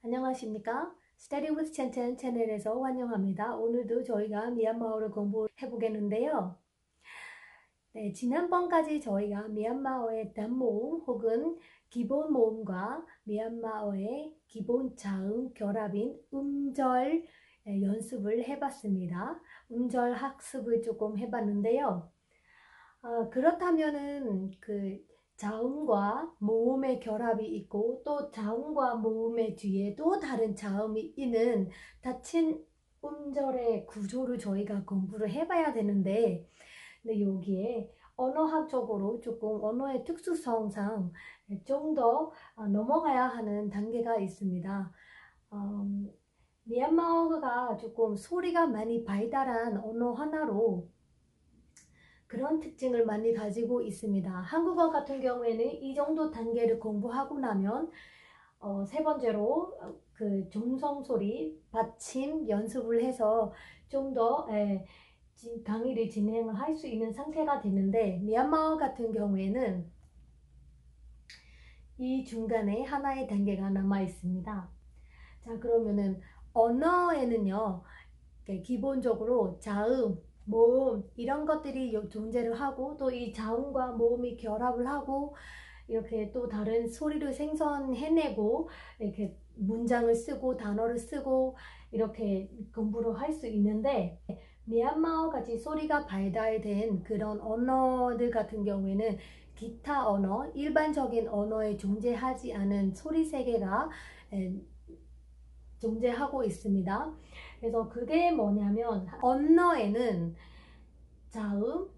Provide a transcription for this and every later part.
안녕하십니까? Study with 첸첸 채널에서 환영합니다. 오늘도 저희가 미얀마어를 공부해 보겠는데요. 네, 지난번까지 저희가 미얀마어의 단모음 혹은 기본 모음과 미얀마어의 기본 자음 결합인 음절 연습을 해봤습니다. 음절 학습을 조금 해봤는데요. 그렇다면은 자음과 모음의 결합이 있고 또 자음과 모음의 뒤에 또 다른 자음이 있는 닫힌 음절의 구조를 저희가 공부를 해봐야 되는데, 근데 여기에 언어학적으로 조금 언어의 특수성상 좀 더 넘어가야 하는 단계가 있습니다. 미얀마어가 조금 소리가 많이 발달한 언어 하나로 그런 특징을 많이 가지고 있습니다. 한국어 같은 경우에는 이 정도 단계를 공부하고 나면 세 번째로 그 종성소리 받침 연습을 해서 좀 더 강의를 진행을 할 수 있는 상태가 되는데, 미얀마어 같은 경우에는 이 중간에 하나의 단계가 남아 있습니다. 자, 그러면은 언어에는요, 기본적으로 자음, 모음 이런 것들이 존재를 하고 또 이 자음과 모음이 결합을 하고 이렇게 또 다른 소리를 생성해내고 이렇게 문장을 쓰고 단어를 쓰고 이렇게 공부를 할 수 있는데, 미얀마어 같이 소리가 발달된 그런 언어들 같은 경우에는 기타 언어, 일반적인 언어에 존재하지 않은 소리 세계가 존재하고 있습니다. 그래서 그게 뭐냐면, 언어에는 자음,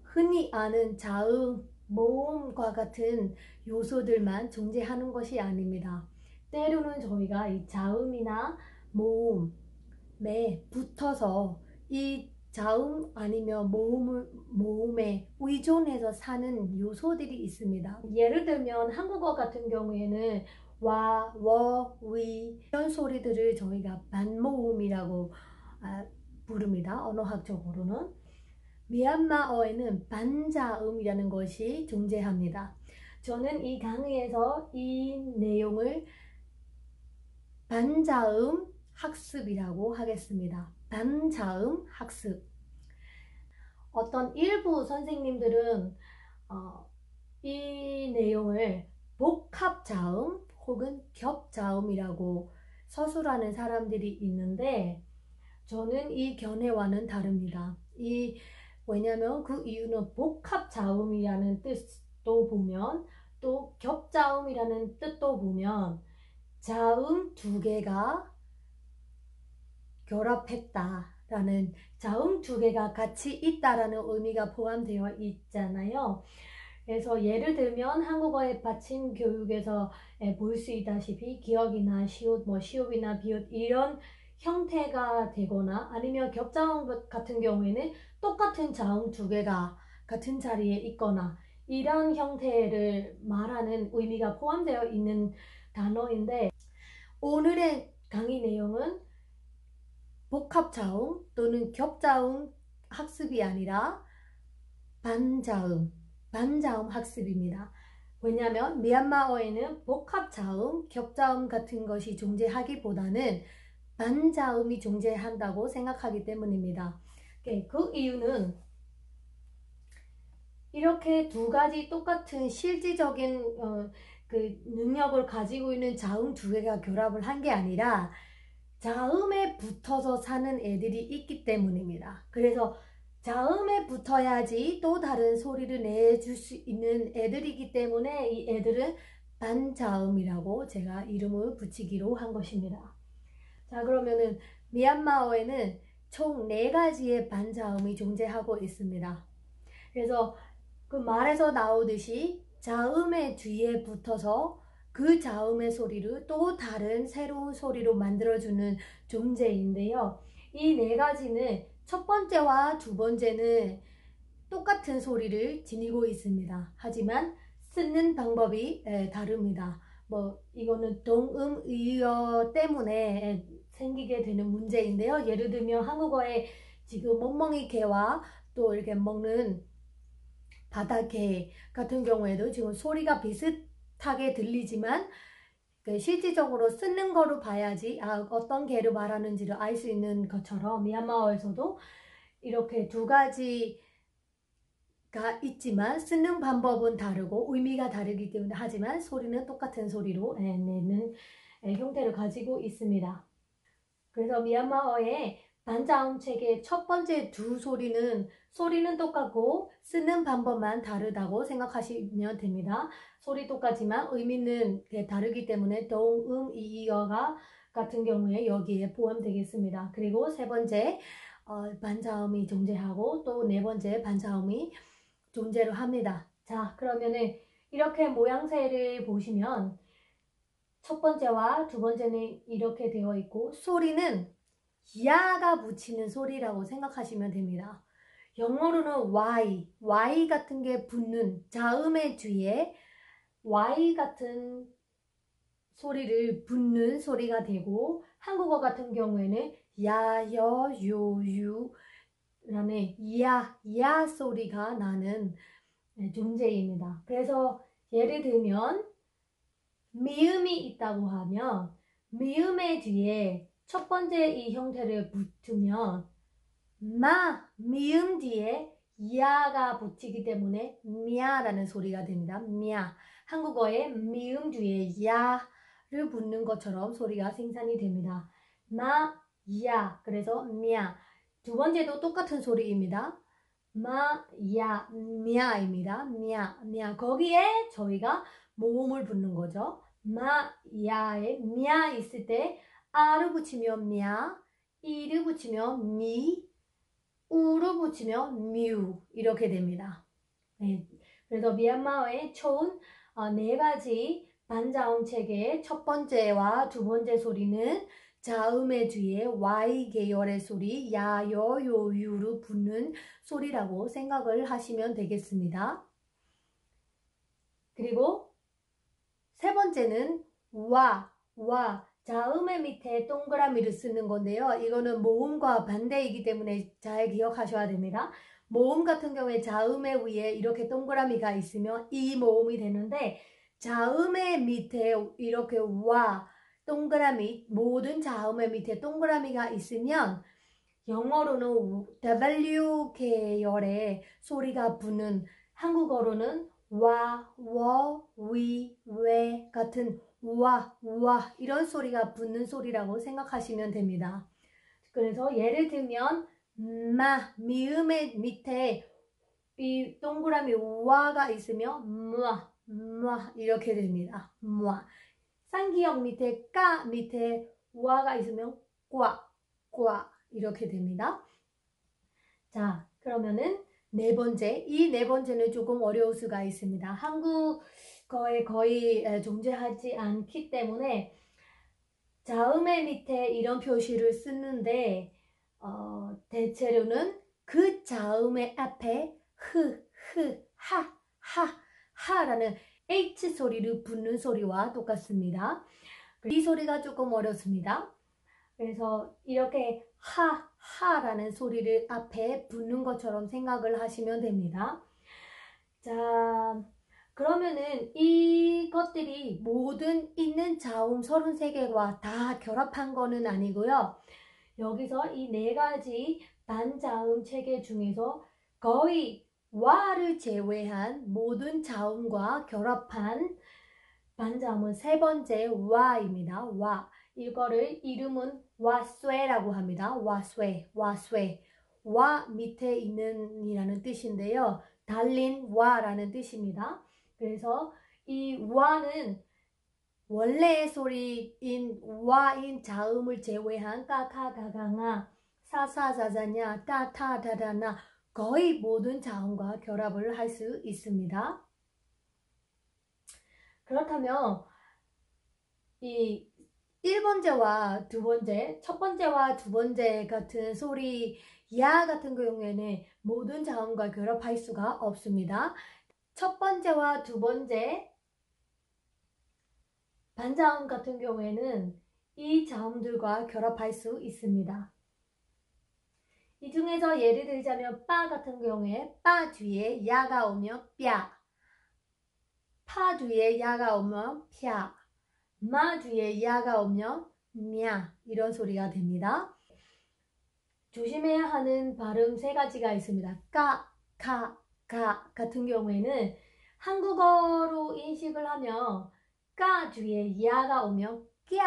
흔히 아는 자음, 모음과 같은 요소들만 존재하는 것이 아닙니다. 때로는 저희가 이 자음이나 모음에 붙어서 이 자음 아니면 모음에 의존해서 사는 요소들이 있습니다. 예를 들면 한국어 같은 경우에는 와, 워, 위 이런 소리들을 저희가 반모음이라고 부릅니다. 언어학적으로는. 미얀마어에는 반자음이라는 것이 존재합니다. 저는 이 강의에서 이 내용을 반자음 학습이라고 하겠습니다. 반자음 학습. 어떤 일부 선생님들은 이 내용을 복합자음 혹은 겹자음이라고 서술하는 사람들이 있는데, 저는 이 견해와는 다릅니다. 왜냐면 그 이유는 복합자음이라는 뜻도 보면 또 겹자음이라는 뜻도 보면 자음 두 개가 결합했다라는, 자음 두 개가 같이 있다라는 의미가 포함되어 있잖아요. 그래서 예를 들면 한국어의 받침 교육에서 볼 수 있다시피 기억이나 시옷, 시옵이나 비옷 이런 형태가 되거나, 아니면 겹자음 같은 경우에는 똑같은 자음 두 개가 같은 자리에 있거나 이런 형태를 말하는 의미가 포함되어 있는 단어인데, 오늘의 강의 내용은 복합자음 또는 겹자음 학습이 아니라 반자음 학습입니다. 왜냐하면 미얀마어에는 복합자음, 겹자음 같은 것이 존재하기보다는 반자음이 존재한다고 생각하기 때문입니다. 그 이유는 이렇게 두 가지 똑같은 실질적인 그 능력을 가지고 있는 자음 두 개가 결합을 한 게 아니라 자음에 붙어서 사는 애들이 있기 때문입니다. 그래서 자음에 붙어야지 또 다른 소리를 내줄 수 있는 애들이기 때문에 이 애들은 반자음이라고 제가 이름을 붙이기로 한 것입니다. 자, 그러면은 미얀마어에는 총 4가지의 반자음이 존재하고 있습니다. 그래서 그 말에서 나오듯이 자음의 뒤에 붙어서 그 자음의 소리를 또 다른 새로운 소리로 만들어주는 존재인데요. 이 4가지는 첫 번째와 두 번째는 똑같은 소리를 지니고 있습니다. 하지만 쓰는 방법이 다릅니다. 이거는 동음의어 때문에 생기게 되는 문제인데요. 예를 들면 한국어에 지금 멍멍이 개와 또 이렇게 먹는 바다개 같은 경우에도 지금 소리가 비슷하게 들리지만 실질적으로 쓰는 거로 봐야지 어떤 개를 말하는지를 알 수 있는 것처럼 미얀마어에서도 이렇게 두 가지가 있지만 쓰는 방법은 다르고 의미가 다르기 때문에 하지만 소리는 똑같은 소리로 내는 형태를 가지고 있습니다. 그래서 미얀마어의 반자음 책의 첫 번째 두 소리는 똑같고 쓰는 방법만 다르다고 생각하시면 됩니다. 소리 똑같지만 의미는 다르기 때문에 동, 이어가 같은 경우에 여기에 포함되겠습니다. 그리고 세 번째 반자음이 존재하고 또 네 번째 반자음이 존재를 합니다. 자, 그러면은 이렇게 모양새를 보시면 첫 번째와 두 번째는 이렇게 되어 있고 소리는 야가 붙이는 소리라고 생각하시면 됩니다. 영어로는 Y 같은 게 붙는 자음의 뒤에 Y 같은 소리를 붙는 소리가 되고 한국어 같은 경우에는 야, 여, 요, 유 라는 야 소리가 나는 존재입니다. 그래서 예를 들면 미음이 있다고 하면 미음의 뒤에 첫 번째 이 형태를 붙으면 미음 뒤에 야가 붙이기 때문에 미야라는 소리가 됩니다. 미야. 한국어에 미음 뒤에 야를 붙는 것처럼 소리가 생산이 됩니다. 야. 그래서 미야. 두 번째도 똑같은 소리입니다. 야, 미야입니다. 미야. 거기에 저희가 모음을 붙는 거죠. 야에 미야 있을 때 아를 붙이면 미야, 이를 붙이면 미, 우를 붙이면 뮤 이렇게 됩니다. 네. 그래서 미얀마어의 총 네 가지 반자음 체계의 첫 번째와 두 번째 소리는 자음의 뒤에 Y 계열의 소리, 야, 여, 요, 유를 붙는 소리라고 생각을 하시면 되겠습니다. 그리고 세 번째는 와, 자음의 밑에 동그라미를 쓰는 건데요. 이거는 모음과 반대이기 때문에 잘 기억하셔야 됩니다. 모음 같은 경우에 자음의 위에 이렇게 동그라미가 있으면 이 모음이 되는데 자음의 밑에 이렇게 와, 동그라미, 모든 자음의 밑에 동그라미가 있으면 영어로는 W 계열의 소리가 붙는 한국어로는 와, 워, 위, 왜 같은 와 이런 소리가 붙는 소리라고 생각하시면 됩니다. 그래서 예를 들면 미음의 밑에 이 동그라미 와가 있으면 무아 이렇게 됩니다. 무아. 쌍기역 밑에 까 밑에 와가 있으면 꽈 이렇게 됩니다. 자, 그러면은 네 번째, 이 네 번째는 조금 어려울 수가 있습니다. 한국어에 거의 존재하지 않기 때문에 자음의 밑에 이런 표시를 쓰는데 대체로는 그 자음의 앞에 하라는 H 소리를 붙는 소리와 똑같습니다. 이 소리가 조금 어렵습니다. 그래서 이렇게 하라는 소리를 앞에 붙는 것처럼 생각을 하시면 됩니다. 자, 그러면은 이것들이 모든 있는 자음 33개와 다 결합한 거는 아니고요. 여기서 이 네 가지 반자음 체계 중에서 거의 와를 제외한 모든 자음과 결합한 반자음은 세 번째 와입니다. 와. 이거를 이름은 와쇠라고 합니다. 와쇠. 와 밑에 있는 이라는 뜻인데요. 달린 와라는 뜻입니다. 그래서 이 와는 원래의 소리인 와인 자음을 제외한 까카가강아, 사사자자냐, 따타다다나 거의 모든 자음과 결합을 할 수 있습니다. 그렇다면 이 1번째와 두 번째, 첫 번째와 두 번째 같은 소리 야 같은 경우에는 모든 자음과 결합할 수가 없습니다. 첫 번째와 두 번째 반자음 같은 경우에는 이 자음들과 결합할 수 있습니다. 이 중에서 예를 들자면 빠 같은 경우에 빠 뒤에 야가 오면 뼈, 파 뒤에 야가 오면 펴, 마 뒤에 야가 오면 냐 이런 소리가 됩니다. 조심해야 하는 발음 세 가지가 있습니다. 까, 가, 가 같은 경우에는 한국어로 인식을 하면 까 뒤에 야가 오면 꺄,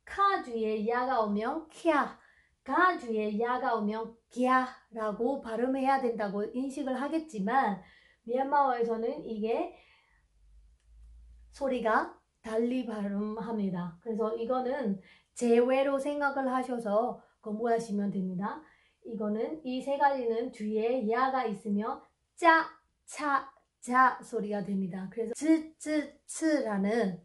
카 뒤에 야가 오면 캬, 가 뒤에 야가 오면 꺄 라고 발음해야 된다고 인식을 하겠지만 미얀마어에서는 이게 소리가 달리 발음합니다. 그래서 이거는 제외로 생각을 하셔서 공부하시면 됩니다. 이거는 이 세 가지는 뒤에 야가 있으면 짜, 차, 자 소리가 됩니다. 그래서 쯔, 쯔, 츠라는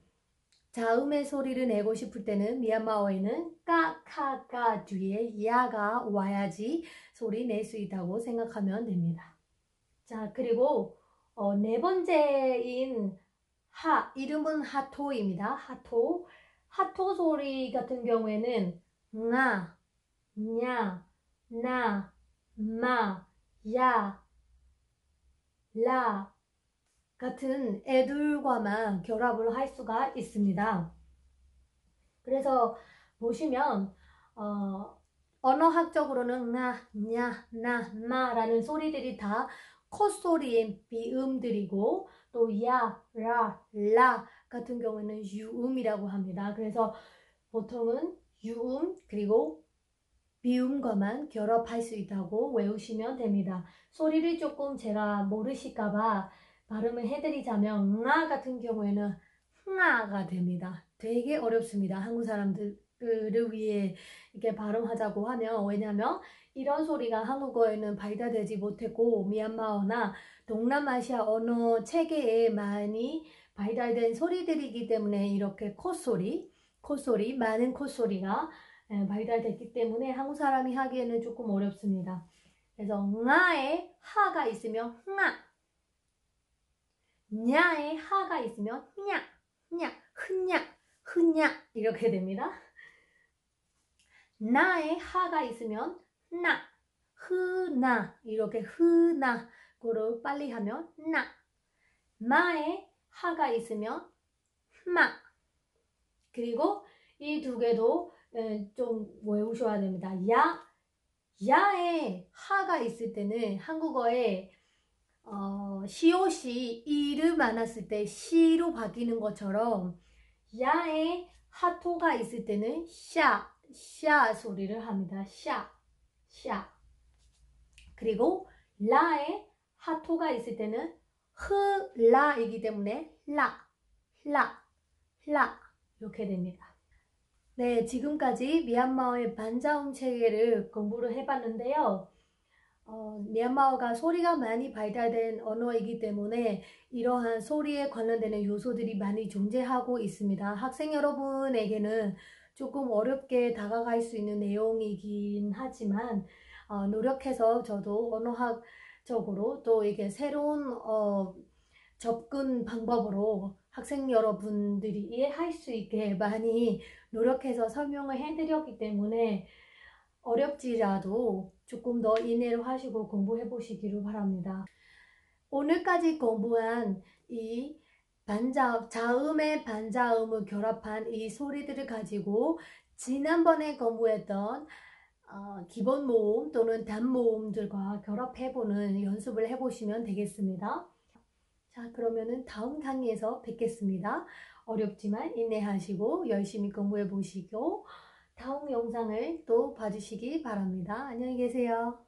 자음의 소리를 내고 싶을 때는 미얀마어에는 까, 카, 가 뒤에 야가 와야지 소리 낼 수 있다고 생각하면 됩니다. 자, 그리고 네 번째인 하, 이름은 하토입니다. 하토. 하토 소리 같은 경우에는 나, 냐, 나, 마, 야, 라 같은 애들과만 결합을 할 수가 있습니다. 그래서 보시면 언어학적으로는 나, 냐, 나, 마라는 소리들이 다 콧소리의 비음들이고 또 야, 라, 라 같은 경우에는 유음이라고 합니다. 그래서 보통은 유음 그리고 비음과만 결합할 수 있다고 외우시면 됩니다. 소리를 조금 제가 모르실까봐 발음을 해드리자면 나 같은 경우에는 흥아가 됩니다. 되게 어렵습니다. 한국 사람들을 위해 이렇게 발음하자고 하면 왜냐하면 이런 소리가 한국어에는 발달되지 못했고 미얀마어나 동남아시아 언어 체계에 많이 발달된 소리들이기 때문에 이렇게 콧소리, 많은 콧소리가 발달됐기 때문에 한국 사람이 하기에는 조금 어렵습니다. 그래서 응아에 하가 있으면 흥아, 냐에 하가 있으면 냐, 냐, 흔냐, 흔냐 이렇게 됩니다. 나에 하가 있으면 나, 흐나 이렇게 흐나 고를 빨리 하면 나. 마에 하가 있으면 마. 그리고 이 두 개도 좀 외우셔야 됩니다. 야에 하가 있을 때는 한국어에 시옷이 이를 많았을 때 시로 바뀌는 것처럼 야에 하토가 있을 때는 샤 소리를 합니다. 샤. 그리고 라에 하토가 있을 때는 라이기 때문에 라 이렇게 됩니다. 네, 지금까지 미얀마어의 반자음 체계를 공부를 해봤는데요. 미얀마어가 소리가 많이 발달된 언어이기 때문에 이러한 소리에 관련되는 요소들이 많이 존재하고 있습니다. 학생 여러분에게는 조금 어렵게 다가갈 수 있는 내용이긴 하지만 노력해서 저도 언어학적으로 또 이게 새로운 접근 방법으로 학생 여러분들이 이해할 수 있게 많이 노력해서 설명을 해드렸기 때문에 어렵지라도 조금 더 인내를 하시고 공부해 보시기를 바랍니다. 오늘까지 공부한 이 자음의 반자음을 결합한 이 소리들을 가지고 지난번에 공부했던 기본 모음 또는 단모음들과 결합해보는 연습을 해보시면 되겠습니다. 자, 그러면은 다음 강의에서 뵙겠습니다. 어렵지만 인내하시고 열심히 공부해 보시고 다음 영상을 또 봐주시기 바랍니다. 안녕히 계세요.